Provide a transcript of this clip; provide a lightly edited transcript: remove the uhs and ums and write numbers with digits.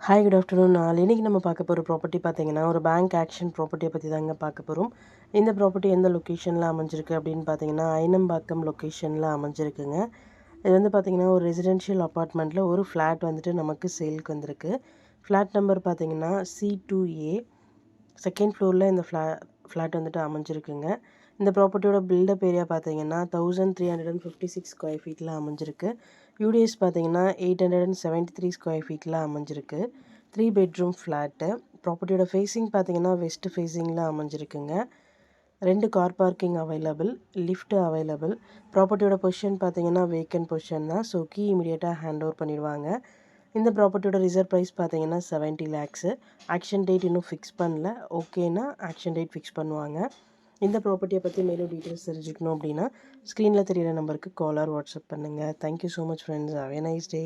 Hi good afternoon. இன்னைக்கு நம்ம பார்க்க போகிற ப்ராப்பர்ட்டி பார்த்தீங்கன்னா ஒரு பேங்க் ஆக்ஷன் ப்ராப்பர்ட்டியை பற்றி தாங்க பார்க்க போகிறோம். இந்த ப்ராப்பர்ட்டி எந்த லொக்கேஷனில் அமைஞ்சிருக்கு அப்படின்னு பார்த்தீங்கன்னா ஐனம்பாக்கம் லொக்கேஷனில் அமைஞ்சிருக்குங்க. இது வந்து பார்த்தீங்கன்னா ஒரு ரெசிடென்ஷியல் அப்பார்ட்மெண்ட்டில் ஒரு ஃப்ளாட் வந்துட்டு நமக்கு சேலுக்கு வந்திருக்கு. ஃப்ளாட் நம்பர் பார்த்தீங்கன்னா C2A. செகண்ட் ஃப்ளோரில் இந்த ஃப்ளாட் வந்துட்டு அமைஞ்சிருக்குங்க. இந்த ப்ராப்பர்ட்டியோட பில்டப் ஏரியா பார்த்தீங்கன்னா 1356 ஸ்கொயர் ஃபீட்டில் அமைஞ்சிருக்கு. யூடிஎஸ் பார்த்தீங்கன்னா 873 ஸ்கொயர் ஃபீட்டில் அமைஞ்சிருக்கு. 3 பெட்ரூம் ஃப்ளாட்டு. ப்ராப்பர்ட்டியோட ஃபேஸிங் பார்த்தீங்கன்னா வெஸ்ட் ஃபேஸிங்கில் அமைஞ்சிருக்குங்க. 2 car parking available, lift available. ப்ராப்பர்ட்டியோட பொசிஷன் பார்த்தீங்கன்னா வேக்கன்ட் பொசிஷன் தான். ஸோ கீ இமீடியட்டாக ஹேண்ட் ஓவர் பண்ணிடுவாங்க. இந்த ப்ராப்பர்ட்டியோட ரிசர்வ் ப்ரைஸ் பார்த்தீங்கன்னா 70 lakhs. ஆக்ஷன் டேட் இன்னும் ஃபிக்ஸ் பண்ணல. ஓகேனா ஆக்ஷன் டேட் ஃபிக்ஸ் பண்ணுவாங்க. இந்த ப்ராப்பர்ட்டியை பற்றி மேலும் டீட்டெயில்ஸ் தெரிஞ்சுக்கணும் அப்படின்னா ஸ்க்ரீனில் தெரியிற நம்பருக்கு கால் ஆர் வாட்ஸ்அப் பண்ணுங்கள். Thank you so much friends. Have a nice day.